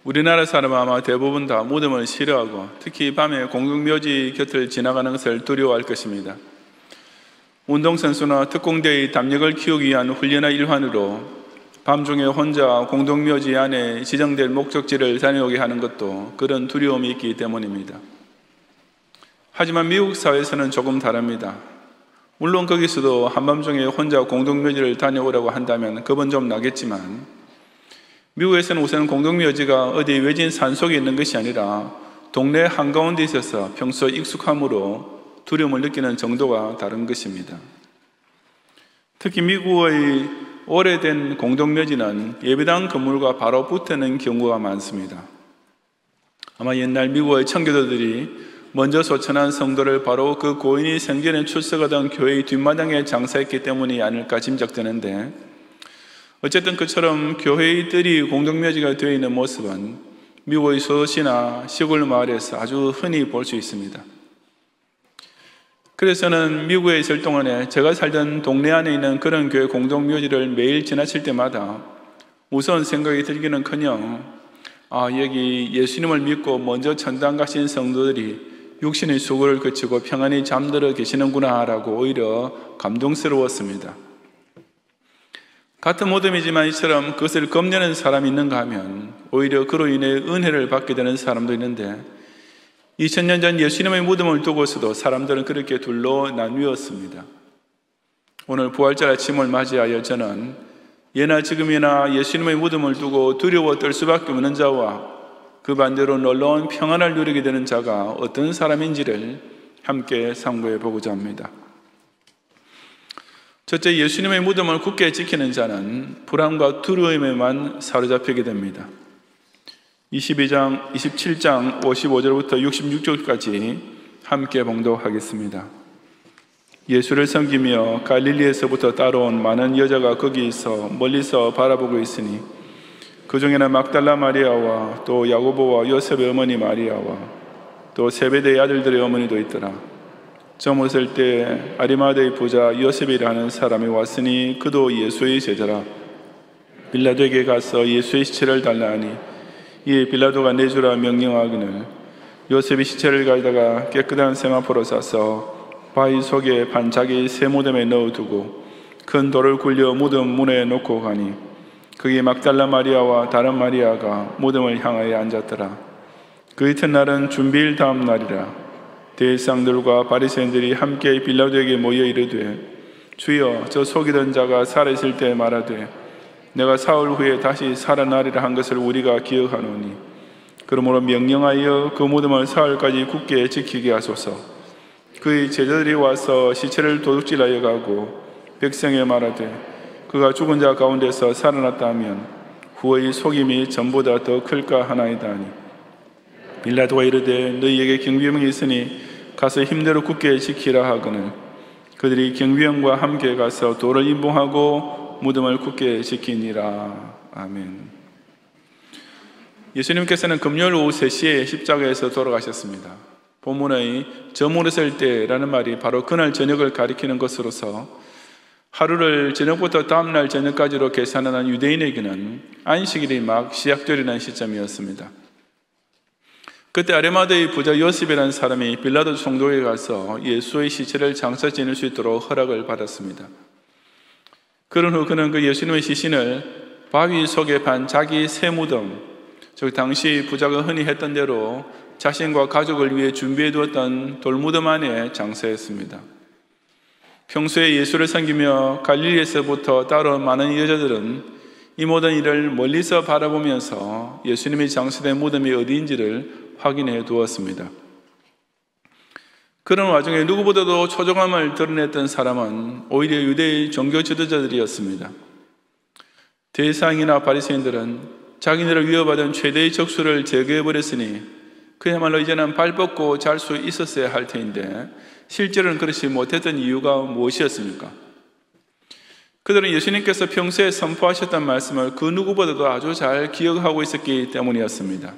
우리나라 사람은 아마 대부분 다 무덤을 싫어하고 특히 밤에 공동묘지 곁을 지나가는 것을 두려워할 것입니다. 운동선수나 특공대의 담력을 키우기 위한 훈련의 일환으로 밤중에 혼자 공동묘지 안에 지정될 목적지를 다녀오게 하는 것도 그런 두려움이 있기 때문입니다. 하지만 미국 사회에서는 조금 다릅니다. 물론 거기서도 한밤중에 혼자 공동묘지를 다녀오라고 한다면 겁은 좀 나겠지만 미국에서는 우선 공동묘지가 어디 외진 산속에 있는 것이 아니라 동네 한가운데 있어서 평소 익숙함으로 두려움을 느끼는 정도가 다른 것입니다. 특히 미국의 오래된 공동묘지는 예배당 건물과 바로 붙는 경우가 많습니다. 아마 옛날 미국의 청교도들이 먼저 소천한 성도를 바로 그 고인이 생전에 출석하던 교회의 뒷마당에 장사했기 때문이 아닐까 짐작되는데, 어쨌든 그처럼 교회들이 공동묘지가 되어 있는 모습은 미국의 소도시나 시골 마을에서 아주 흔히 볼 수 있습니다. 그래서 저는 미국에 있을 동안에 제가 살던 동네 안에 있는 그런 교회 공동묘지를 매일 지나칠 때마다 무서운 생각이 들기는커녕 여기 예수님을 믿고 먼저 천당 가신 성도들이 육신의 수고를 그치고 평안히 잠들어 계시는구나 라고 오히려 감동스러웠습니다. 같은 무덤이지만 이처럼 그것을 겁내는 사람이 있는가 하면 오히려 그로 인해 은혜를 받게 되는 사람도 있는데, 2000년 전 예수님의 무덤을 두고서도 사람들은 그렇게 둘로 나뉘었습니다. 오늘 부활절 아침을 맞이하여 저는 예나 지금이나 예수님의 무덤을 두고 두려워 떨 수밖에 없는 자와 그 반대로 놀라운 평안을 누리게 되는 자가 어떤 사람인지를 함께 상고해 보고자 합니다. 첫째, 예수님의 무덤을 굳게 지키는 자는 불안과 두려움에만 사로잡히게 됩니다. 27장 55절부터 66절까지 함께 봉독하겠습니다. 예수를 섬기며 갈릴리에서부터 따라온 많은 여자가 거기서 멀리서 바라보고 있으니 그 중에는 막달라 마리아와 또 야고보와 요셉의 어머니 마리아와 또 세베대의 아들들의 어머니도 있더라. 저물을 때 아리마대의 부자 요셉이라는 사람이 왔으니 그도 예수의 제자라. 빌라도에게 가서 예수의 시체를 달라 하니 이에 빌라도가 내주라 명령하기를 요셉이 시체를 가져다가 깨끗한 세마포로 싸서 바위 속에 반짝이 새 무덤에 넣어두고 큰 돌을 굴려 무덤 문에 놓고 가니 거기에 막달라 마리아와 다른 마리아가 무덤을 향하여 앉았더라. 그 이튿날은 준비일 다음 날이라. 대제사장들과 바리새인들이 함께 빌라도에게 모여 이르되 주여, 저 속이던 자가 살아있을 때 말하되 내가 사흘 후에 다시 살아나리라 한 것을 우리가 기억하노니 그러므로 명령하여 그 무덤을 사흘까지 굳게 지키게 하소서. 그의 제자들이 와서 시체를 도둑질하여 가고 백성에 말하되 그가 죽은 자 가운데서 살아났다 하면 후의 속임이 전보다 더 클까 하나이다 하니 빌라도가 이르되 너희에게 경비병이 있으니 가서 힘대로 굳게 지키라 하거늘 그들이 경비병과 함께 가서 돌을 임봉하고 무덤을 굳게 지키니라. 아멘. 예수님께서는 금요일 오후 3시에 십자가에서 돌아가셨습니다. 본문의 저물었을 때라는 말이 바로 그날 저녁을 가리키는 것으로서 하루를 저녁부터 다음날 저녁까지로 계산하는 유대인에게는 안식일이 막 시작되려는 시점이었습니다. 그때 아리마대의 부자 요셉이라는 사람이 빌라도 총독에 가서 예수의 시체를 장사 지낼 수 있도록 허락을 받았습니다. 그런 후 그는 그 예수님의 시신을 바위 속에 반짝이 새 무덤, 즉 당시 부자가 흔히 했던 대로 자신과 가족을 위해 준비해 두었던 돌무덤 안에 장사했습니다. 평소에 예수를 섬기며 갈릴리에서부터 따라온 많은 여자들은 이 모든 일을 멀리서 바라보면서 예수님이 장사된 무덤이 어디인지를 확인해 두었습니다. 그런 와중에 누구보다도 초조함을 드러냈던 사람은 오히려 유대의 종교 지도자들이었습니다. 대제사장이나 바리새인들은 자기네를 위협하던 최대의 적수를 제거해버렸으니 그야말로 이제는 발 뻗고 잘 수 있었어야 할 터인데 실제로는 그렇지 못했던 이유가 무엇이었습니까? 그들은 예수님께서 평소에 선포하셨던 말씀을 그 누구보다도 아주 잘 기억하고 있었기 때문이었습니다.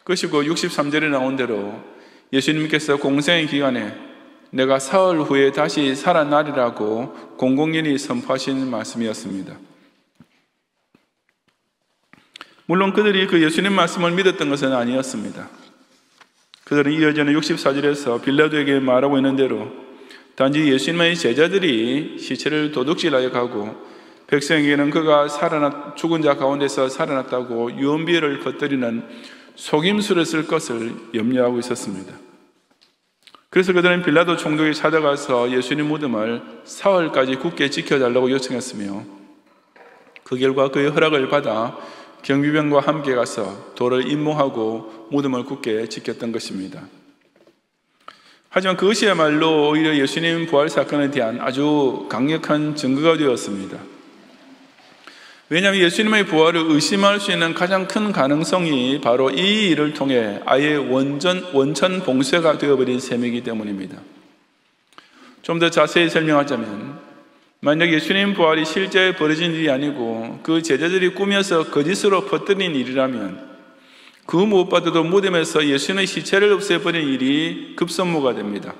그것이고 63절에 나온 대로 예수님께서 공생의 기간에 내가 사흘 후에 다시 살아나리라고 공공연히 선포하신 말씀이었습니다. 물론 그들이 그 예수님 말씀을 믿었던 것은 아니었습니다. 그들은 이어지는 64절에서 빌라도에게 말하고 있는 대로 단지 예수님의 제자들이 시체를 도둑질하여 가고 백성에게는 그가 죽은 자 가운데서 살아났다고 유언비어를 겉들이는 속임수를 쓸 것을 염려하고 있었습니다. 그래서 그들은 빌라도 총독이 찾아가서 예수님 무덤을 사흘까지 굳게 지켜달라고 요청했으며 그 결과 그의 허락을 받아 경비병과 함께 가서 돌을 임무하고 무덤을 굳게 지켰던 것입니다. 하지만 그것이야말로 오히려 예수님 부활 사건에 대한 아주 강력한 증거가 되었습니다. 왜냐하면 예수님의 부활을 의심할 수 있는 가장 큰 가능성이 바로 이 일을 통해 아예 원천 봉쇄가 되어버린 셈이기 때문입니다. 좀 더 자세히 설명하자면 만약 예수님 부활이 실제 벌어진 일이 아니고 그 제자들이 꾸며서 거짓으로 퍼뜨린 일이라면 그 무엇보다도 무덤에서 예수님의 시체를 없애버린 일이 급선무가 됩니다.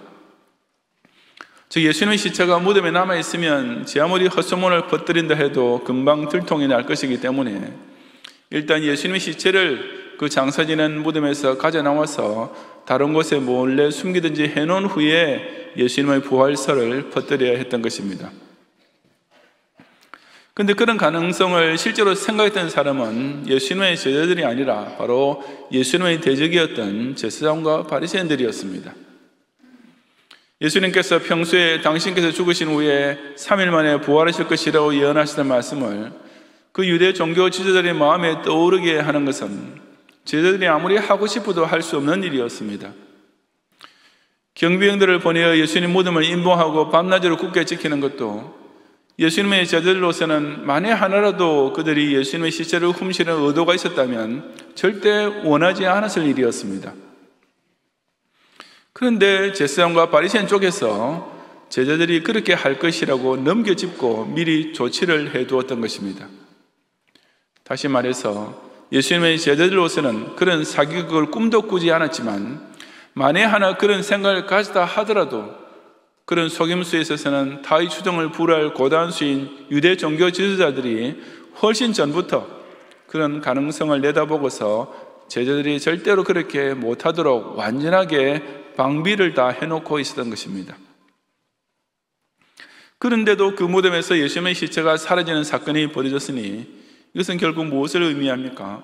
즉 예수님의 시체가 무덤에 남아있으면 제 아무리 헛소문을 퍼뜨린다 해도 금방 들통이 날 것이기 때문에 일단 예수님의 시체를 그 장사 지낸 무덤에서 가져나와서 다른 곳에 몰래 숨기든지 해놓은 후에 예수님의 부활설을 퍼뜨려야 했던 것입니다. 그런데 그런 가능성을 실제로 생각했던 사람은 예수님의 제자들이 아니라 바로 예수님의 대적이었던 제사장과 바리새인들이었습니다. 예수님께서 평소에 당신께서 죽으신 후에 3일 만에 부활하실 것이라고 예언하시던 말씀을 그 유대 종교 지도자들의 마음에 떠오르게 하는 것은 제자들이 아무리 하고 싶어도 할 수 없는 일이었습니다. 경비병들을 보내어 예수님 무덤을 임봉하고 밤낮으로 굳게 지키는 것도 예수님의 제자들로서는 만에 하나라도 그들이 예수님의 시체를 훔치는 의도가 있었다면 절대 원하지 않았을 일이었습니다. 그런데 제사장과 바리새인 쪽에서 제자들이 그렇게 할 것이라고 넘겨짚고 미리 조치를 해두었던 것입니다. 다시 말해서 예수님의 제자들로서는 그런 사기극을 꿈도 꾸지 않았지만 만에 하나 그런 생각을 가지다 하더라도 그런 속임수에 있어서는 타의 추정을 불허할 고단수인 유대 종교 지도자들이 훨씬 전부터 그런 가능성을 내다보고서 제자들이 절대로 그렇게 못하도록 완전하게 방비를 다 해놓고 있었던 것입니다. 그런데도 그 무덤에서 예수님의 시체가 사라지는 사건이 벌어졌으니 이것은 결국 무엇을 의미합니까?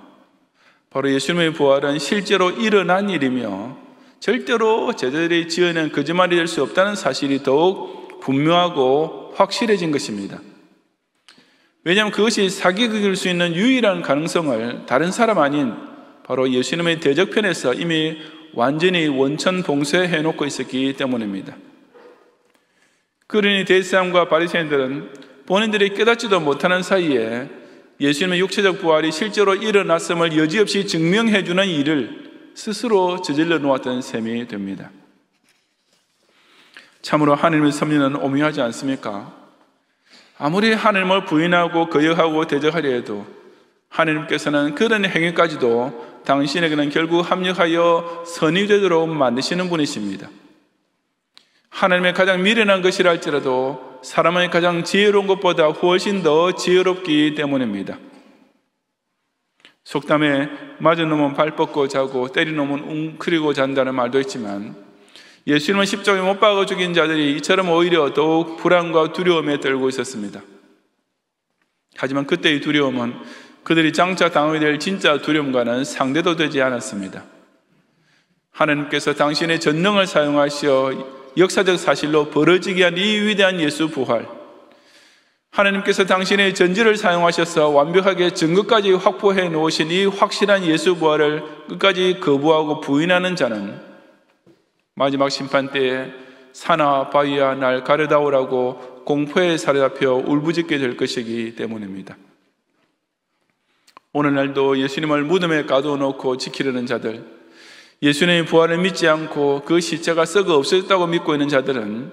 바로 예수님의 부활은 실제로 일어난 일이며 절대로 제자들이 지어낸 거짓말이 될 수 없다는 사실이 더욱 분명하고 확실해진 것입니다. 왜냐하면 그것이 사기극일 수 있는 유일한 가능성을 다른 사람 아닌 바로 예수님의 대적편에서 이미 완전히 원천 봉쇄해 놓고 있었기 때문입니다. 그러니 대제사장과 바리새인들은 본인들이 깨닫지도 못하는 사이에 예수님의 육체적 부활이 실제로 일어났음을 여지없이 증명해 주는 일을 스스로 저질러 놓았던 셈이 됩니다. 참으로 하나님의 섭리는 오묘하지 않습니까? 아무리 하나님을 부인하고 거역하고 대적하려 해도 하나님께서는 그런 행위까지도 당신에게는 결국 합력하여 선이 되도록 만드시는 분이십니다. 하나님의 가장 미련한 것이라 할지라도 사람의 가장 지혜로운 것보다 훨씬 더 지혜롭기 때문입니다. 속담에 맞은 놈은 발 뻗고 자고 때린 놈은 웅크리고 잔다는 말도 있지만 예수님은 십자가에 못 박아 죽인 자들이 이처럼 오히려 더욱 불안과 두려움에 떨고 있었습니다. 하지만 그때의 두려움은 그들이 장차 당하게 될 진짜 두려움과는 상대도 되지 않았습니다. 하나님께서 당신의 전능을 사용하시어 역사적 사실로 벌어지게 한 이 위대한 예수 부활, 하나님께서 당신의 전지를 사용하셔서 완벽하게 증거까지 확보해 놓으신 이 확실한 예수 부활을 끝까지 거부하고 부인하는 자는 마지막 심판 때에 산아 바위야 날 가려다오라고 공포에 사로잡혀 울부짖게 될 것이기 때문입니다. 오늘날도 예수님을 무덤에 가둬놓고 지키려는 자들, 예수님의 부활을 믿지 않고 그 시체가 썩어 없어졌다고 믿고 있는 자들은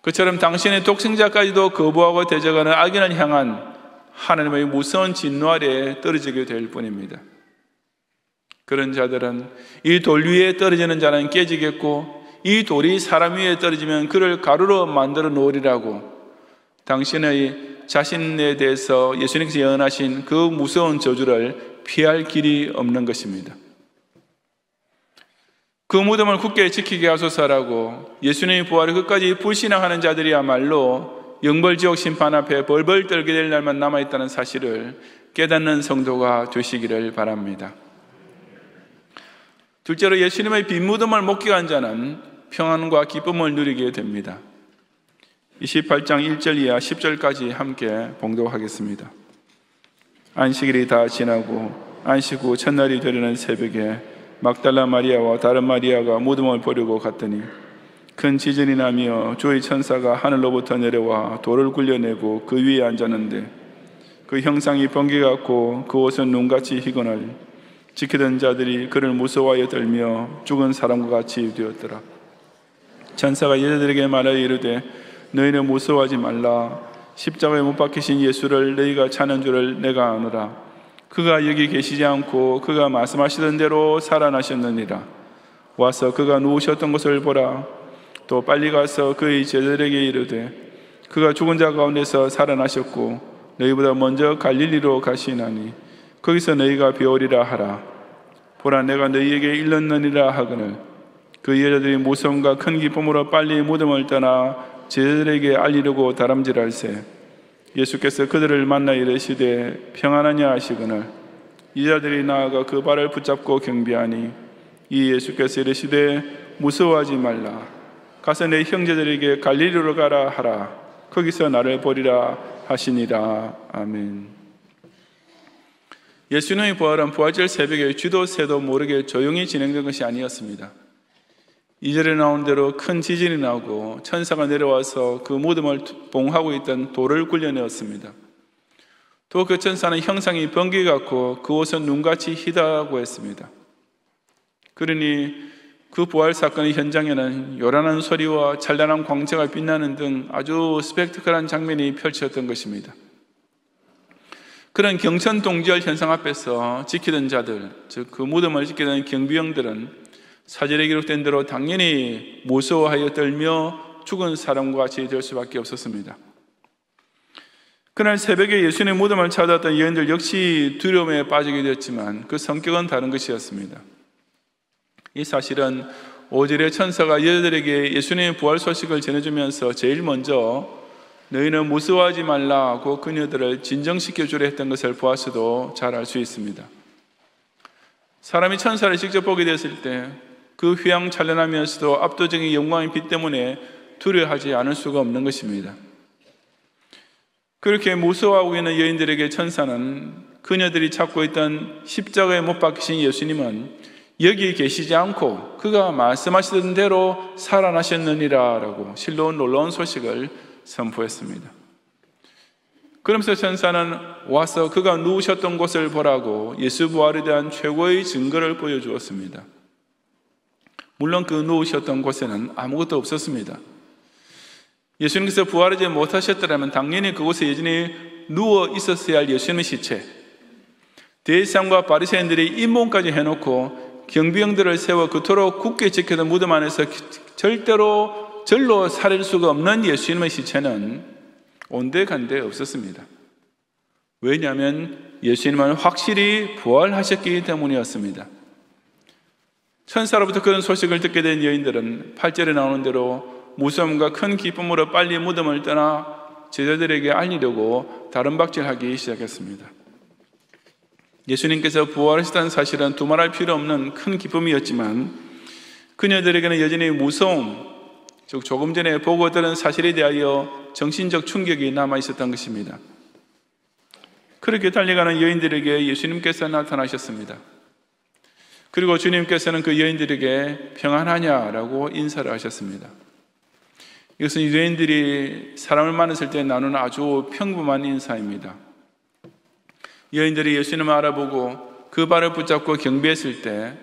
그처럼 당신의 독생자까지도 거부하고 대적하는 악인을 향한 하나님의 무서운 진노 아래에 떨어지게 될 뿐입니다. 그런 자들은 이 돌 위에 떨어지는 자는 깨지겠고 이 돌이 사람 위에 떨어지면 그를 가루로 만들어 놓으리라고 당신의 자신에 대해서 예수님께서 예언하신 그 무서운 저주를 피할 길이 없는 것입니다. 그 무덤을 굳게 지키게 하소서라고 예수님의 부활을 끝까지 불신앙하는 자들이야말로 영벌지옥 심판 앞에 벌벌 떨게 될 날만 남아있다는 사실을 깨닫는 성도가 되시기를 바랍니다. 둘째로 예수님의 빈 무덤을 목격한 자는 평안과 기쁨을 누리게 됩니다. 28장 1절 이하 10절까지 함께 봉독하겠습니다. 안식일이 다 지나고 안식 후 첫날이 되려는 새벽에 막달라 마리아와 다른 마리아가 무덤을 보려고 갔더니 큰 지진이 나며 주의 천사가 하늘로부터 내려와 돌을 굴려내고 그 위에 앉았는데 그 형상이 번개 같고 그 옷은 눈같이 희거늘 지키던 자들이 그를 무서워하여 떨며 죽은 사람과 같이 되었더라. 천사가 여자들에게 말하여 이르되 너희는 무서워하지 말라. 십자가에 못 박히신 예수를 너희가 찾는 줄을 내가 아노라. 그가 여기 계시지 않고 그가 말씀하시던 대로 살아나셨느니라. 와서 그가 누우셨던 것을 보라. 또 빨리 가서 그의 제자들에게 이르되 그가 죽은 자 가운데서 살아나셨고 너희보다 먼저 갈릴리로 가시나니 거기서 너희가 배우리라 하라. 보라 내가 너희에게 일렀느니라 하거늘 그 여자들이 무서움과 큰 기쁨으로 빨리 무덤을 떠나 제자들에게 알리려고 다람질할세 예수께서 그들을 만나 이르시되 평안하냐 하시거늘 여자들이 나아가 그 발을 붙잡고 경배하니 이 예수께서 이르시되 무서워하지 말라. 가서 내 형제들에게 갈릴리로 가라 하라. 거기서 나를 보리라 하시니라. 아멘. 예수님의 부활은 부활절 새벽에 쥐도 새도 모르게 조용히 진행된 것이 아니었습니다. 2절에 나온 대로 큰 지진이 나고 천사가 내려와서 그 무덤을 봉하고 있던 돌을 굴려내었습니다. 또 그 천사는 형상이 번개 같고 그 옷은 눈같이 희다고 했습니다. 그러니 그 부활 사건의 현장에는 요란한 소리와 찬란한 광채가 빛나는 등 아주 스펙트클한 장면이 펼쳐졌던 것입니다. 그런 경천동지열 현상 앞에서 지키던 자들, 즉 그 무덤을 지키던 경비병들은 사절에 기록된 대로 당연히 무서워하여 떨며 죽은 사람과 같이 될 수밖에 없었습니다. 그날 새벽에 예수님의 무덤을 찾아왔던 여인들 역시 두려움에 빠지게 되었지만 그 성격은 다른 것이었습니다. 이 사실은 5절의 천사가 여자들에게 예수님의 부활 소식을 전해주면서 제일 먼저 너희는 무서워하지 말라고 그녀들을 진정시켜 주려 했던 것을 보아서도 잘 알 수 있습니다. 사람이 천사를 직접 보게 됐을 때 그 휘황찬란하면서도 압도적인 영광의 빛 때문에 두려워하지 않을 수가 없는 것입니다. 그렇게 무서워하고 있는 여인들에게 천사는 그녀들이 찾고 있던 십자가에 못 박히신 예수님은 여기 계시지 않고 그가 말씀하시던 대로 살아나셨느니라 라고 실로 놀라운 소식을 선포했습니다. 그러면서 천사는 와서 그가 누우셨던 곳을 보라고 예수 부활에 대한 최고의 증거를 보여주었습니다. 물론 그 누우셨던 곳에는 아무것도 없었습니다. 예수님께서 부활하지 못하셨더라면 당연히 그곳에 여전히 누워 있었어야 할 예수님의 시체, 대제사장과 바리새인들이 입문까지 해놓고 경비병들을 세워 그토록 굳게 지키던 무덤 안에서 절대로 절로 사릴 수가 없는 예수님의 시체는 온데간데 없었습니다. 왜냐하면 예수님은 확실히 부활하셨기 때문이었습니다. 천사로부터 그런 소식을 듣게 된 여인들은 8절에 나오는 대로 무서움과 큰 기쁨으로 빨리 무덤을 떠나 제자들에게 알리려고 다름박질하기 시작했습니다. 예수님께서 부활하셨다는 사실은 두말할 필요 없는 큰 기쁨이었지만 그녀들에게는 여전히 무서움, 즉 조금 전에 보고 들은 사실에 대하여 정신적 충격이 남아있었던 것입니다. 그렇게 달려가는 여인들에게 예수님께서 나타나셨습니다. 그리고 주님께서는 그 여인들에게 평안하냐라고 인사를 하셨습니다. 이것은 여인들이 사람을 만났을 때 나누는 아주 평범한 인사입니다. 여인들이 예수님을 알아보고 그 발을 붙잡고 경배했을 때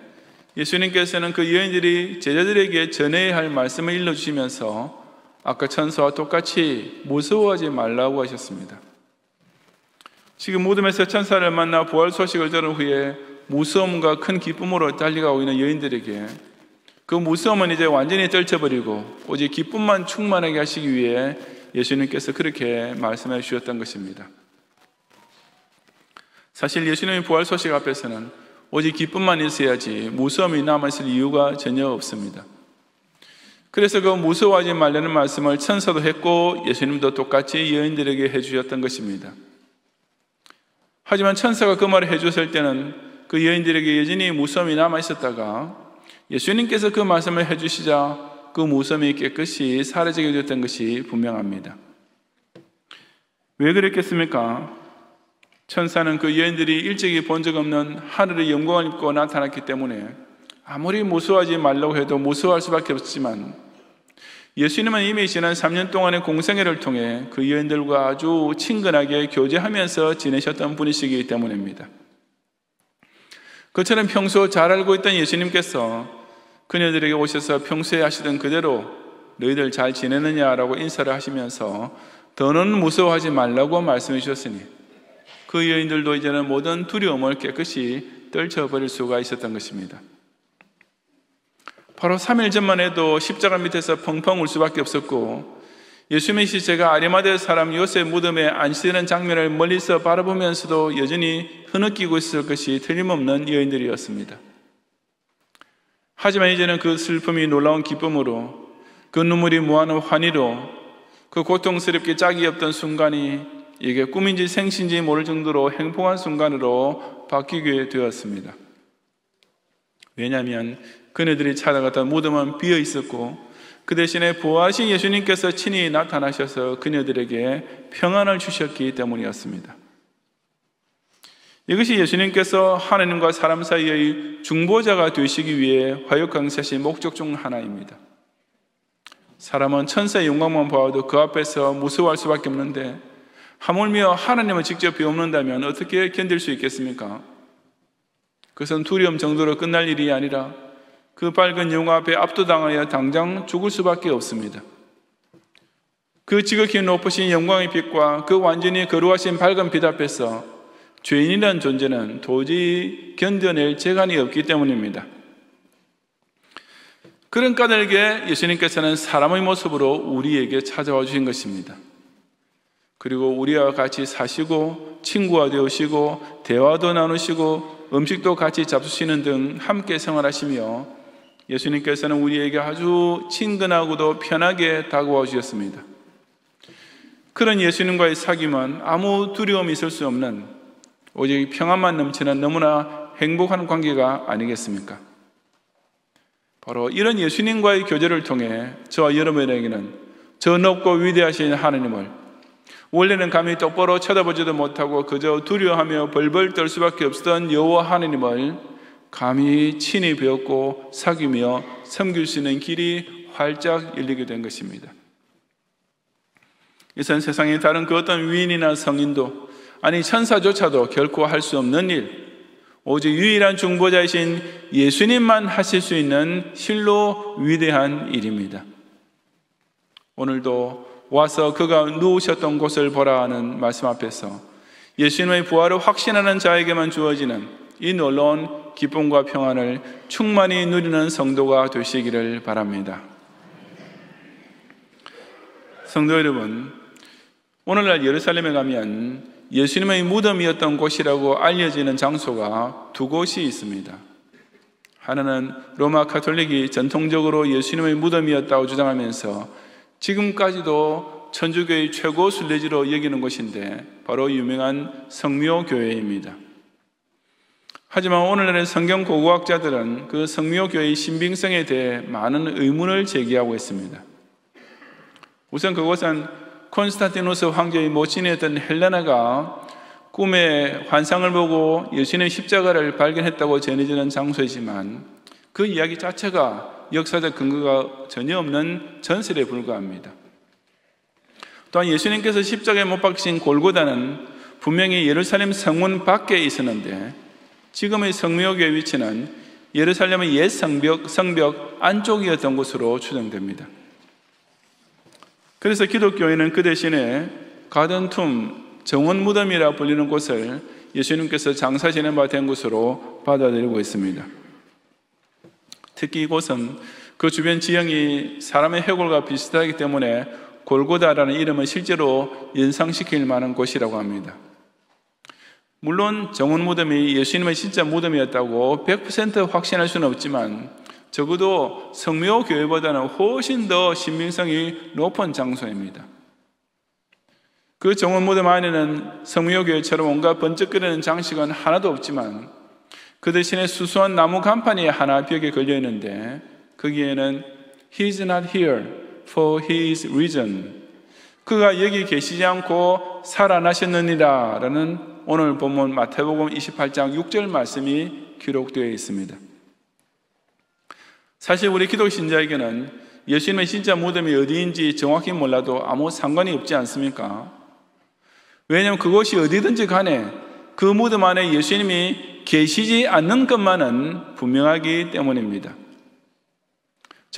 예수님께서는 그 여인들이 제자들에게 전해야 할 말씀을 일러주시면서 아까 천사와 똑같이 무서워하지 말라고 하셨습니다. 지금 무덤에서 천사를 만나 부활 소식을 들은 후에 무서움과 큰 기쁨으로 달려가고 있는 여인들에게 그 무서움은 이제 완전히 떨쳐버리고 오직 기쁨만 충만하게 하시기 위해 예수님께서 그렇게 말씀해 주셨던 것입니다. 사실 예수님의 부활 소식 앞에서는 오직 기쁨만 있어야지 무서움이 남아있을 이유가 전혀 없습니다. 그래서 그 무서워하지 말라는 말씀을 천사도 했고 예수님도 똑같이 여인들에게 해주셨던 것입니다. 하지만 천사가 그 말을 해줬을 때는 그 여인들에게 여전히 무서움이 남아있었다가 예수님께서 그 말씀을 해주시자 그 무서움이 깨끗이 사라지게 되었던 것이 분명합니다. 왜 그랬겠습니까? 천사는 그 여인들이 일찍이 본 적 없는 하늘의 영광을 입고 나타났기 때문에 아무리 무서워하지 말라고 해도 무서워할 수밖에 없지만 예수님은 이미 지난 3년 동안의 공생애를 통해 그 여인들과 아주 친근하게 교제하면서 지내셨던 분이시기 때문입니다. 그처럼 평소 잘 알고 있던 예수님께서 그녀들에게 오셔서 평소에 하시던 그대로 너희들 잘 지내느냐라고 인사를 하시면서 더는 무서워하지 말라고 말씀해 주셨으니 그 여인들도 이제는 모든 두려움을 깨끗이 떨쳐버릴 수가 있었던 것입니다. 바로 3일 전만 해도 십자가 밑에서 펑펑 울 수밖에 없었고 예수님의 시체가 아리마대 사람 요셉 무덤에 안치되는 장면을 멀리서 바라보면서도 여전히 흐느끼고 있을 것이 틀림없는 여인들이었습니다. 하지만 이제는 그 슬픔이 놀라운 기쁨으로, 그 눈물이 무한한 환희로, 그 고통스럽게 짝이 없던 순간이 이게 꿈인지 생신지 모를 정도로 행복한 순간으로 바뀌게 되었습니다. 왜냐하면 그네들이 찾아갔던 무덤은 비어 있었고 그 대신에 부활하신 예수님께서 친히 나타나셔서 그녀들에게 평안을 주셨기 때문이었습니다. 이것이 예수님께서 하나님과 사람 사이의 중보자가 되시기 위해 화역강사신 목적 중 하나입니다. 사람은 천사의 영광만 보아도 그 앞에서 무서워할 수밖에 없는데 하물며 하나님을 직접 배움는다면 어떻게 견딜 수 있겠습니까? 그것은 두려움 정도로 끝날 일이 아니라 그 밝은 영화 앞에 압도당하여 당장 죽을 수밖에 없습니다. 그 지극히 높으신 영광의 빛과 그 완전히 거룩하신 밝은 빛 앞에서 죄인이라는 존재는 도저히 견뎌낼 재간이 없기 때문입니다. 그런 까닭에 예수님께서는 사람의 모습으로 우리에게 찾아와 주신 것입니다. 그리고 우리와 같이 사시고 친구가 되시고 대화도 나누시고 음식도 같이 잡수시는 등 함께 생활하시며 예수님께서는 우리에게 아주 친근하고도 편하게 다가와 주셨습니다. 그런 예수님과의 사귐은 아무 두려움이 있을 수 없는 오직 평안만 넘치는 너무나 행복한 관계가 아니겠습니까? 바로 이런 예수님과의 교제를 통해 저와 여러분에게는 저 높고 위대하신 하나님을 원래는 감히 똑바로 쳐다보지도 못하고 그저 두려워하며 벌벌 떨 수밖에 없었던 여호와 하나님을 감히 친히 배웠고 사귀며 섬길 수 있는 길이 활짝 열리게 된 것입니다. 이선 세상에 다른 그 어떤 위인이나 성인도 아니 천사조차도 결코 할 수 없는 일, 오직 유일한 중보자이신 예수님만 하실 수 있는 실로 위대한 일입니다. 오늘도 와서 그가 누우셨던 곳을 보라 하는 말씀 앞에서 예수님의 부활을 확신하는 자에게만 주어지는 이 놀라운 기쁨과 평안을 충만히 누리는 성도가 되시기를 바랍니다. 성도 여러분, 오늘날 예루살렘에 가면 예수님의 무덤이었던 곳이라고 알려지는 장소가 두 곳이 있습니다. 하나는 로마 가톨릭이 전통적으로 예수님의 무덤이었다고 주장하면서 지금까지도 천주교의 최고 순례지로 여기는 곳인데 바로 유명한 성묘교회입니다. 하지만 오늘날의 성경 고고학자들은 그 성묘교회의 신빙성에 대해 많은 의문을 제기하고 있습니다. 우선 그곳은 콘스탄티누스 황제의 모친이었던 헬레나가 꿈에 환상을 보고 예수님의 십자가를 발견했다고 전해지는 장소이지만 그 이야기 자체가 역사적 근거가 전혀 없는 전설에 불과합니다. 또한 예수님께서 십자가에 못 박히신 골고다는 분명히 예루살렘 성문 밖에 있었는데 지금의 성묘교의 위치는 예루살렘의 옛 성벽 안쪽이었던 것으로 추정됩니다. 그래서 기독교인은 그 대신에 가든툼, 정원무덤이라 불리는 곳을 예수님께서 장사지낸 바 된 곳으로 받아들이고 있습니다. 특히 이곳은 그 주변 지형이 사람의 해골과 비슷하기 때문에 골고다라는 이름은 실제로 연상시킬 만한 곳이라고 합니다. 물론 정원 무덤이 예수님의 진짜 무덤이었다고 100% 확신할 수는 없지만 적어도 성묘 교회보다는 훨씬 더 신빙성이 높은 장소입니다. 그 정원 무덤 안에는 성묘 교회처럼 온갖 번쩍거리는 장식은 하나도 없지만 그 대신에 수수한 나무 간판이 하나 벽에 걸려 있는데 거기에는 He's not here for His reason. 그가 여기 계시지 않고 살아나셨느니라 라는 오늘 본문 마태복음 28장 6절 말씀이 기록되어 있습니다. 사실 우리 기독 신자에게는 예수님의 진짜 무덤이 어디인지 정확히 몰라도 아무 상관이 없지 않습니까? 왜냐하면 그곳이 어디든지 간에 그 무덤 안에 예수님이 계시지 않는 것만은 분명하기 때문입니다.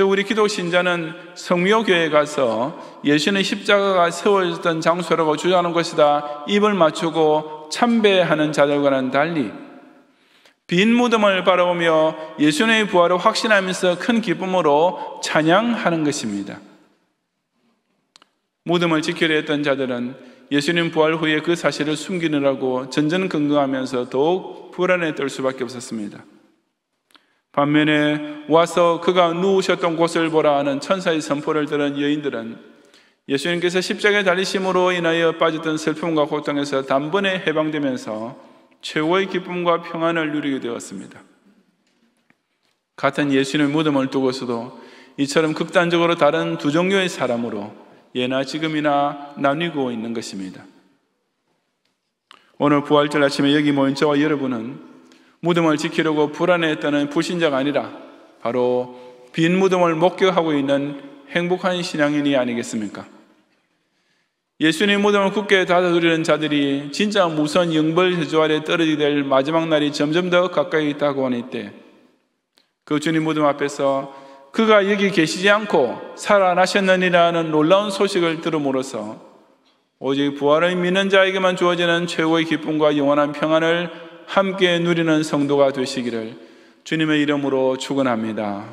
우리 기독 신자는 성묘교회에 가서 예수님의 십자가가 세워졌던 장소라고 주장하는 것이다 입을 맞추고 참배하는 자들과는 달리 빈 무덤을 바라보며 예수님의 부활을 확신하면서 큰 기쁨으로 찬양하는 것입니다. 무덤을 지키려 했던 자들은 예수님 부활 후에 그 사실을 숨기느라고 전전긍긍하면서 더욱 불안에 떨 수밖에 없었습니다. 반면에 와서 그가 누우셨던 곳을 보라 하는 천사의 선포를 들은 여인들은 예수님께서 십자가에 달리심으로 인하여 빠졌던 슬픔과 고통에서 단번에 해방되면서 최고의 기쁨과 평안을 누리게 되었습니다. 같은 예수님의 무덤을 두고서도 이처럼 극단적으로 다른 두 종류의 사람으로 예나 지금이나 나뉘고 있는 것입니다. 오늘 부활절 아침에 여기 모인 저와 여러분은 무덤을 지키려고 불안해했다는 불신자가 아니라 바로 빈 무덤을 목격하고 있는 행복한 신앙인이 아니겠습니까? 예수님 무덤을 굳게 닫아두려는 자들이 진짜 무서운 영벌 저주 아래 떨어지게 될 마지막 날이 점점 더 가까이 다가오는 이때 그 주님 무덤 앞에서 그가 여기 계시지 않고 살아나셨느니라는 놀라운 소식을 들음으로써 오직 부활을 믿는 자에게만 주어지는 최고의 기쁨과 영원한 평안을 함께 누리는 성도가 되시기를 주님의 이름으로 축원합니다.